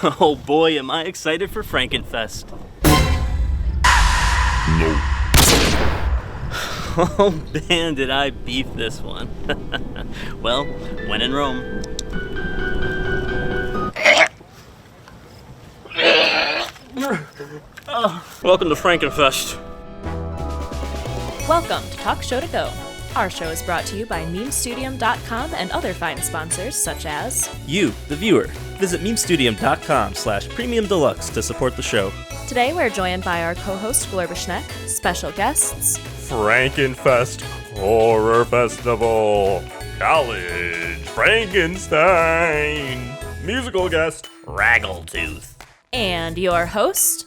Oh boy, am I excited for Frankenfest. No. Oh man, did I beef this one. Well, when in Rome. Welcome to Frankenfest. Welcome to Talk Show to Go. Our show is brought to you by memestudium.com and other fine sponsors such as you, the viewer. Visit memestudium.com/premium deluxe to support the show. Today we're joined by our co-host Glorbasnexk, special guests Frankenfest Horror Festival, College Frankenstein, musical guest Raggle Tooth. and your host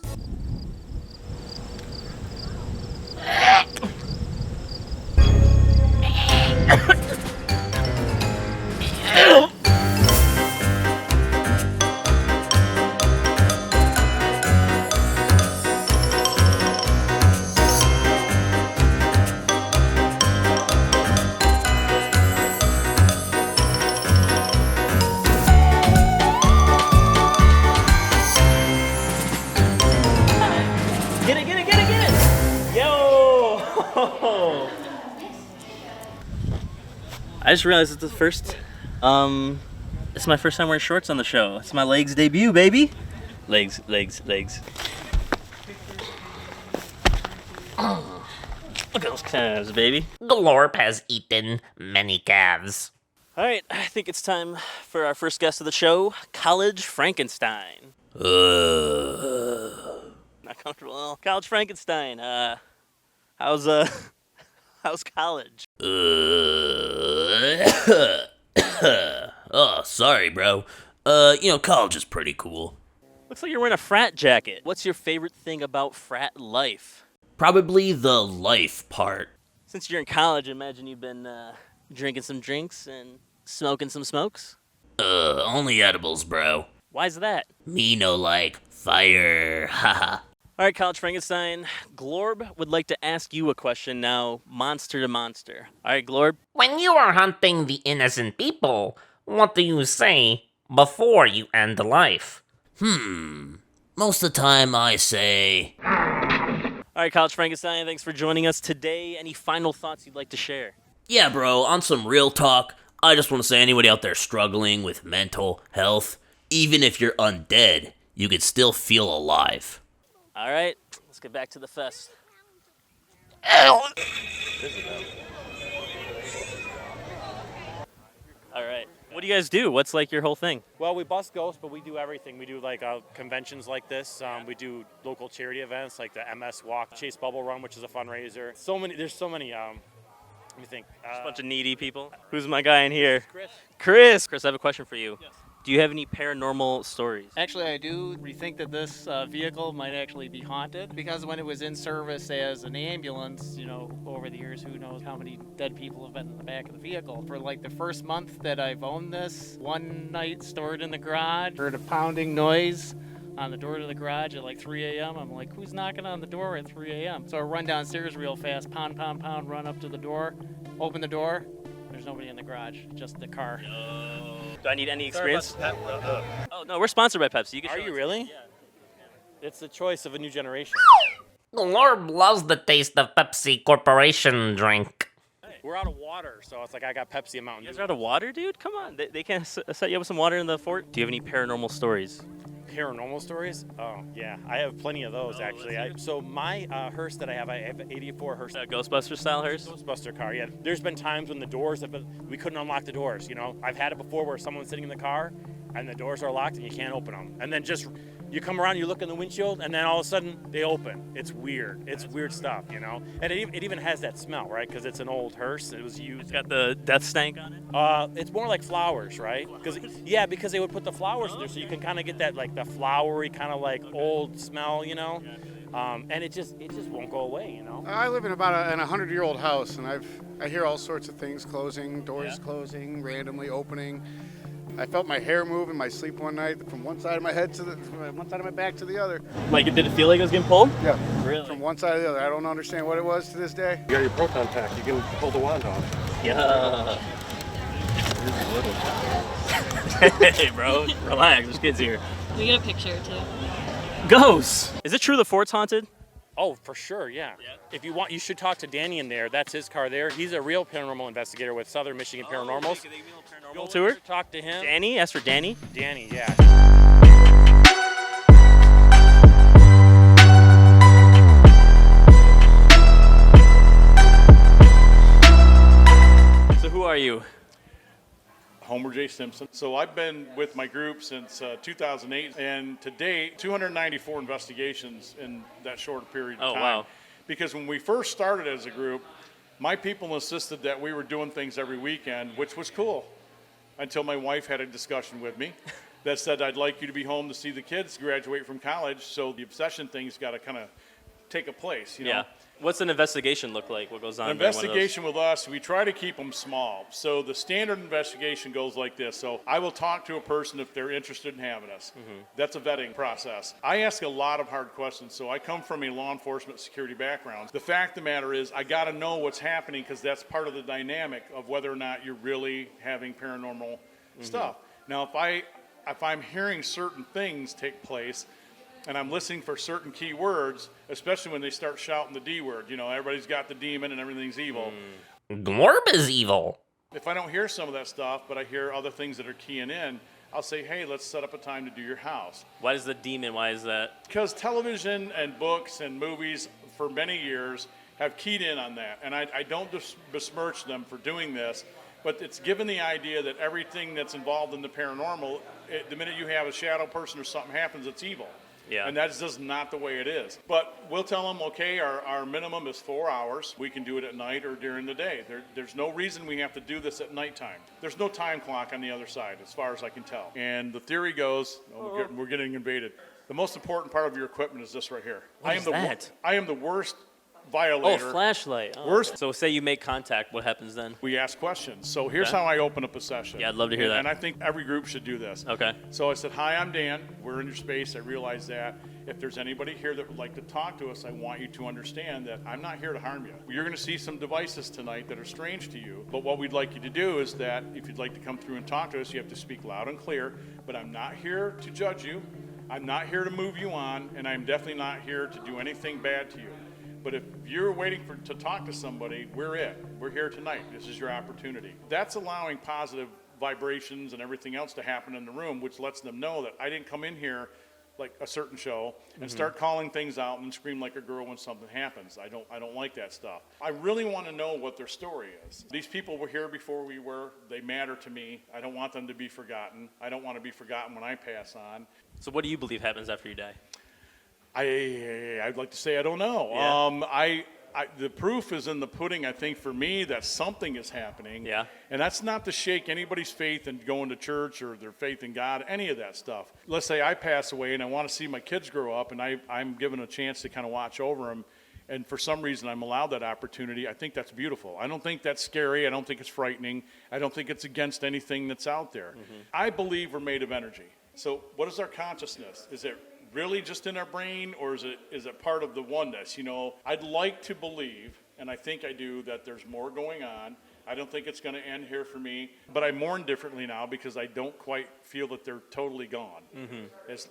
Get it! Yo! I just realized it's it's my first time wearing shorts on the show. It's my legs debut, baby. Legs. Look at those calves, baby. Glorb has eaten many calves. All right, I think it's time for our first guest of the show, College Frankenstein. Not comfortable at all. College Frankenstein. How's college? Oh, sorry, bro. College is pretty cool. Looks like you're wearing a frat jacket. What's your favorite thing about frat life? Probably the life part. Since you're in college, I imagine you've been drinking some drinks and smoking some smokes? Only edibles, bro. Why's that? Me no like fire, haha. All right, College Frankenstein. Glorb would like to ask you a question now, monster to monster. All right, Glorb. When you are hunting the innocent people, what do you say before you end life? Most of the time I say... All right, College Frankenstein, thanks for joining us today. Any final thoughts you'd like to share? Yeah, bro, on some real talk, I just want to say anybody out there struggling with mental health, even if you're undead, you could still feel alive. All right, let's get back to the fest. All right, what do you guys do? What's like your whole thing? Well, we bust ghosts, but we do everything. We do like conventions like this. We do local charity events like the MS Walk, Chase Bubble Run, which is a fundraiser. There's so many. Let me think. Just a bunch of needy people. Who's my guy in here? Chris, I have a question for you. Yes. Do you have any paranormal stories? Actually, I do. We think that this vehicle might actually be haunted because when it was in service as an ambulance, over the years, who knows how many dead people have been in the back of the vehicle. For like the first month that I've owned this, one night stored in the garage, heard a pounding noise on the door to the garage at like 3 a.m. I'm like, who's knocking on the door at 3 a.m.? So I run downstairs real fast, pound, run up to the door, open the door. There's nobody in the garage, just the car. No. Do I need any experience? Oh, no, we're sponsored by Pepsi. Are you really? Yeah. It's the choice of a new generation. Glorb loves the taste of Pepsi Corporation drink. We're out of water, so it's like I got Pepsi and Mountain You Dew. guys are out of water, dude? Come on. They can't set you up with some water in the fort? Do you have any paranormal stories? Paranormal stories? Oh, yeah. I have plenty of those, actually. So my hearse that I have an 84 hearse. Ghostbuster style hearse? Ghostbuster car, yeah. There's been times when the doors we couldn't unlock the doors, I've had it before where someone's sitting in the car and the doors are locked and you can't open them. And then just, you come around, you look in the windshield, and then all of a sudden they open. It's weird. It's weird stuff, And it even has that smell, right? Because it's an old hearse. It was used. It's got the death stank on it? It's more like flowers, right? Because they would put the flowers in there so you can kind of get that, like, the flowery kind of like old smell, and it just won't go away, I live in about a 100-year-old house, and I hear all sorts of things closing, doors closing, randomly opening. I felt my hair move in my sleep one night from one side of my head from one side of my back to the other. Like, did it feel like it was getting pulled? Yeah. Really? From one side to the other. I don't understand what it was to this day. You got your proton pack. You can pull the wand off. Yeah. Hey, bro, relax. There's kids here. We get a picture too. Ghosts. Is it true the fort's haunted? Oh, for sure, yeah. If you want, you should talk to Danny in there. That's his car there. He's a real paranormal investigator with Southern Michigan Paranormals. Paranormal tour? Talk to him. Danny? Ask for Danny? Danny, yeah. So who are you? Homer J. Simpson. So I've been with my group since 2008, and to date, 294 investigations in that short period of time. Wow. Because when we first started as a group, my people insisted that we were doing things every weekend, which was cool, until my wife had a discussion with me that said, I'd like you to be home to see the kids graduate from college, so the obsession thing's got to kind of take a place, you know? Yeah. What's an investigation look like? What goes on? An investigation with us, we try to keep them small. So the standard investigation goes like this. So I will talk to a person if they're interested in having us. That's a vetting process. I ask a lot of hard questions. So I come from a law enforcement security background. The fact of the matter is I got to know what's happening because that's part of the dynamic of whether or not you're really having paranormal stuff. Now, if I'm hearing certain things take place, and I'm listening for certain key words, especially when they start shouting the D word. You know, everybody's got the demon and everything's evil. Glorb is evil. If I don't hear some of that stuff, but I hear other things that are keying in, I'll say, hey, let's set up a time to do your house. Why is the demon? Why is that? Because television and books and movies for many years have keyed in on that. And I don't besmirch them for doing this, but it's given the idea that everything that's involved in the paranormal, the minute you have a shadow person or something happens, it's evil. Yeah. And that's just not the way it is. But we'll tell them, okay, our minimum is 4 hours. We can do it at night or during the day. There's no reason we have to do this at nighttime. There's no time clock on the other side, as far as I can tell. And the theory goes, we're getting invaded. The most important part of your equipment is this right here. What is that? I am the worst violator. Oh, flashlight. Oh. Worst. So say you make contact. What happens then? We ask questions. So here's Okay. how I open up a session. Yeah, I'd love to hear that. And I think every group should do this. Okay. So I said, hi, I'm Dan. We're in your space. I realize that. If there's anybody here that would like to talk to us, I want you to understand that I'm not here to harm you. You're going to see some devices tonight that are strange to you. But what we'd like you to do is that if you'd like to come through and talk to us, you have to speak loud and clear. But I'm not here to judge you. I'm not here to move you on. And I'm definitely not here to do anything bad to you. But if you're waiting to talk to somebody, we're it. We're here tonight. This is your opportunity. That's allowing positive vibrations and everything else to happen in the room, which lets them know that I didn't come in here like a certain show and start calling things out and scream like a girl when something happens. I don't like that stuff. I really want to know what their story is. These people were here before we were. They matter to me. I don't want them to be forgotten. I don't want to be forgotten when I pass on. So what do you believe happens after you die? I'd like to say I don't know. Yeah. The proof is in the pudding, I think, for me, that something is happening. Yeah. And that's not to shake anybody's faith in going to church or their faith in God, any of that stuff. Let's say I pass away and I want to see my kids grow up and I'm given a chance to kind of watch over them, and for some reason I'm allowed that opportunity. I think that's beautiful. I don't think that's scary. I don't think it's frightening. I don't think it's against anything that's out there. I believe we're made of energy. So what is our consciousness? Is it really just in our brain, or is it part of the oneness? You know, I'd like to believe, and I think I do, that there's more going on. I don't think it's going to end here for me, but I mourn differently now because I don't quite feel that they're totally gone.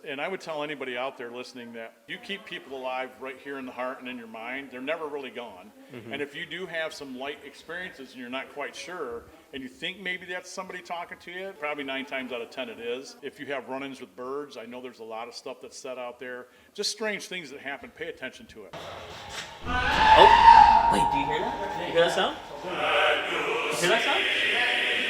And I would tell anybody out there listening that you keep people alive right here in the heart and in your mind, they're never really gone. And if you do have some light experiences and you're not quite sure, and you think maybe that's somebody talking to you, probably 9 times out of 10 it is. If you have run-ins with birds, I know there's a lot of stuff that's said out there. Just strange things that happen. Pay attention to it. Oh, wait, do you hear that? Do you hear that sound? You hear that sound?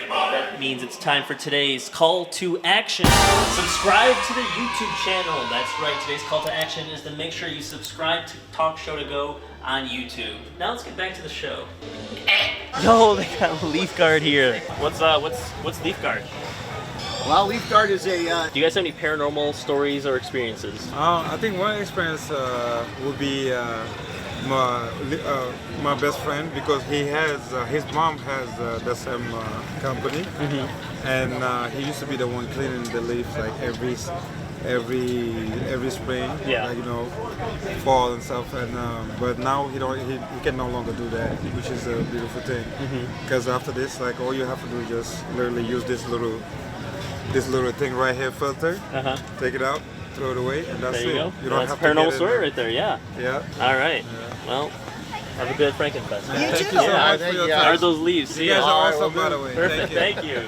That means it's time for today's call to action. Subscribe to the YouTube channel. That's right, today's call to action is to make sure you subscribe to Talk Show to Go on YouTube. Now let's get back to the show. Yo, they got Leaf Guard here. What's Leaf Guard? Well, Leaf Guard is a... Do you guys have any paranormal stories or experiences? I think one experience would be my best friend, because he has his mom has the same company, and he used to be the one cleaning the leaves like every spring, like, you know, fall and stuff. And but now he can no longer do that, which is a beautiful thing. Because after this, like, all you have to do is just literally use this little this little thing right here, filter. Uh-huh. Take it out, throw it away, and that's There you it. go. You don't That's have a paranormal to get story in right there, yeah. Yeah. All right. Well, have a good Frankenfest. Thank you so much for your time. Are those leaves? You guys are awesome, by the way. Perfect. Thank you.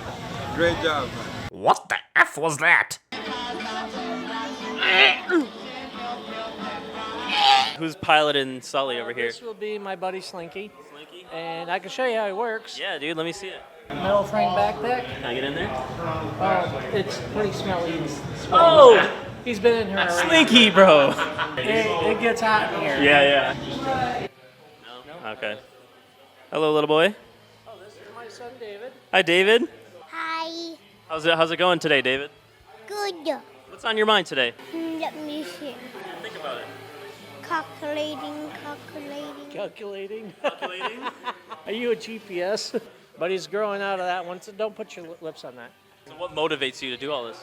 Great job, man. What the F was that? Who's piloting Sully over here? This will be my buddy Slinky. And I can show you how he works. Yeah, dude, let me see it. Metal frame backpack. Can I get in there? Oh, it's pretty smelly. Oh! He's been in here already. Slinky, bro. It gets hot in here. Yeah. No? Okay. Hello, little boy. Oh, this is my son David. Hi, David. Hi. How's it going today, David? Good. What's on your mind today? Let me see. Think about it. Calculating. Calculating? Calculating? Are you a GPS? But he's growing out of that one, so don't put your lips on that. So what motivates you to do all this?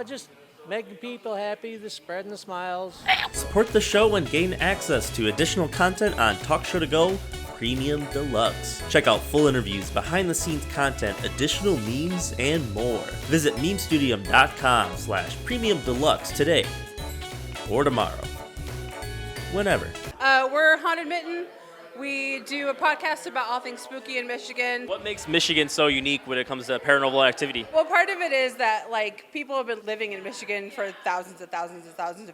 Just making people happy, spreading the smiles. Support the show and gain access to additional content on Talk Show To Go Premium Deluxe. Check out full interviews, behind-the-scenes content, additional memes, and more. Visit memestudium.com/premium deluxe today or tomorrow. Whenever. We're Haunted Mitten. We do a podcast about all things spooky in Michigan. What makes Michigan so unique when it comes to paranormal activity? Well, part of it is that people have been living in Michigan for thousands of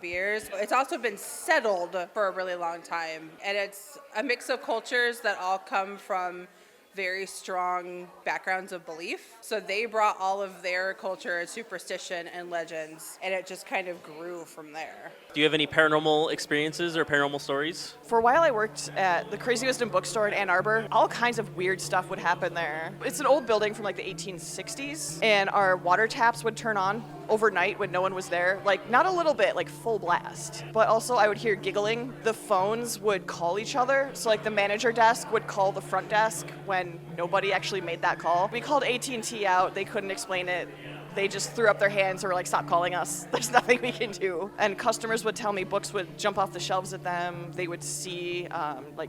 years. It's also been settled for a really long time, and it's a mix of cultures that all come from very strong backgrounds of belief. So they brought all of their culture and superstition and legends, and it just kind of grew from there. Do you have any paranormal experiences or paranormal stories? For a while I worked at the Crazy Wisdom bookstore in Ann Arbor. All kinds of weird stuff would happen there. It's an old building from the 1860s, and our water taps would turn on overnight when no one was there. Not a little bit, full blast. But also I would hear giggling. The phones would call each other. So the manager desk would call the front desk when nobody actually made that call. We called AT&T out. They couldn't explain it. They just threw up their hands and were like, stop calling us. There's nothing we can do. And customers would tell me books would jump off the shelves at them. They would see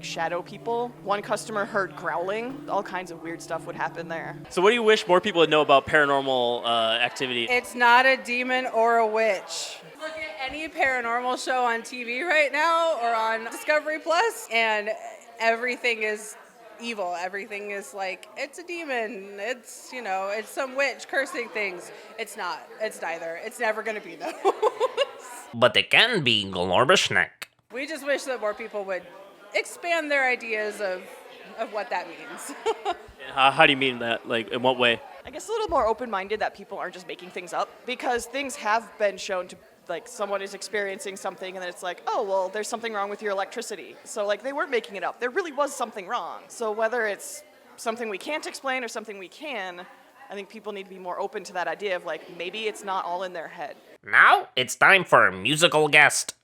shadow people. One customer heard growling. All kinds of weird stuff would happen there. So what do you wish more people would know about paranormal activity? It's not a demon or a witch. Look at any paranormal show on TV right now or on Discovery Plus, and everything is evil. Everything is it's a demon. It's, it's some witch cursing things. It's not. It's neither. It's never going to be those. But it can be Glorbasnexk. We just wish that more people would expand their ideas of what that means. How do you mean that? In what way? I guess a little more open-minded that people aren't just making things up, because things have been shown to someone is experiencing something and then it's oh, well, there's something wrong with your electricity. So they weren't making it up. There really was something wrong. So whether it's something we can't explain or something we can, I think people need to be more open to that idea of maybe it's not all in their head. Now it's time for a musical guest.